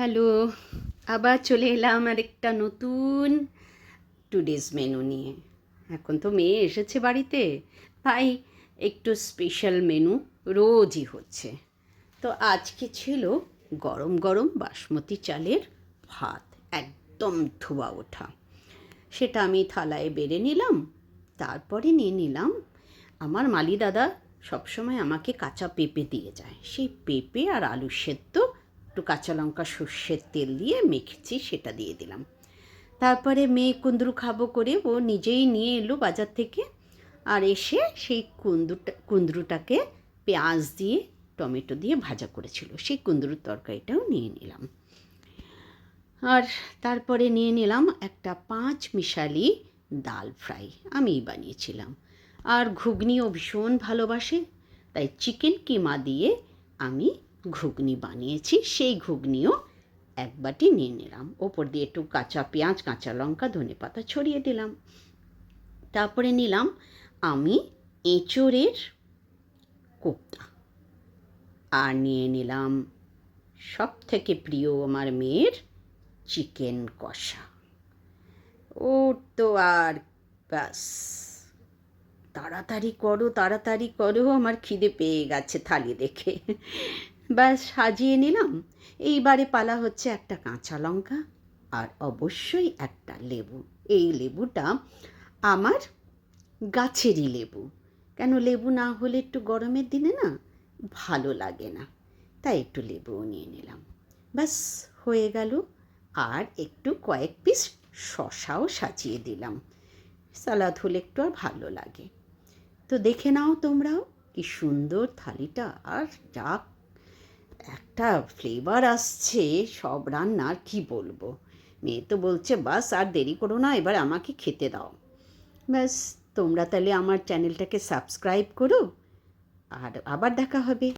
Hello, আবার চলে এলাম আরেকটা নতুন টুডেজ মেনু নিয়ে। এখন তো মেয়ে এসেছে বাড়িতে, তাই একটু স্পেশাল মেনু রোজই হচ্ছে। তো আজকে ছিল গরম গরম বাসমতি চালের ভাত, একদম ধোয়া ওঠা। সেটা আমি থালায় বেড়ে নিলাম। তারপরে নিয়ে নিলাম, আমার মালি দাদা সবসময় আমাকে কাঁচা পেঁপে দিয়ে যায়, সেই পেঁপে আর আলু সেদ্ধ একটু কাঁচা লঙ্কা সর্ষের তেল দিয়ে মেখেছি, সেটা দিয়ে দিলাম। তারপরে মেয়ে কুঁদরু খাবো করে ও নিজেই নিয়ে এলো বাজার থেকে, আর এসে সেই কুঁদরুটাকে পেঁয়াজ দিয়ে টমেটো দিয়ে ভাজা করেছিল, সেই কুঁদরুর তরকারিটাও নিয়ে নিলাম। আর তারপরে নিয়ে নিলাম একটা 5 মিশালি ডাল ফ্রাই, আমিই বানিয়েছিলাম। আর ঘুগনিও ভীষণ ভালোবাসে, তাই চিকেন কিমা দিয়ে আমি ঘুগনি বানিয়েছি, সেই ঘুগনিও এক বাটি নিয়ে নিলাম। ওপর দিয়ে একটু কাঁচা পেঁয়াজ, কাঁচা লঙ্কা, ধনেপাতা ছড়িয়ে দিলাম। তারপরে নিলাম আমি এঁচোড়ের কোপ্তা, আর নিয়ে নিলাম সব থেকে প্রিয় আমার মেয়ের চিকেন কষা। ও তো আর ব্যাস, তাড়াতাড়ি করো, আমার খিদে পেয়ে গেছে থালি দেখে। ব্যাস সাজিয়ে নিলাম। এইবারে পালা হচ্ছে একটা কাঁচা লঙ্কা আর অবশ্যই একটা লেবু। এই লেবুটা আমার গাছেরই লেবু, কেন লেবু না হলে একটু গরমের দিনে না ভালো লাগে না, তাই একটু লেবুও নিয়ে নিলাম। ব্যাস হয়ে গেল। আর একটু কয়েক পিস শশাও সাজিয়ে দিলাম, সালাদ হলে একটু আর ভালো লাগে। তো দেখে নাও তোমরাও কি সুন্দর থালিটা, আর যা একটা ফ্লেভার আসছে সব রান্নার, কি বলবো। মেয়ে তো বলছে বাস আর দেরি করো না, এবার আমাকে খেতে দাও। ব্যাস, তোমরা তাহলে আমার চ্যানেলটাকে সাবস্ক্রাইব করো, আর আবার দেখা হবে।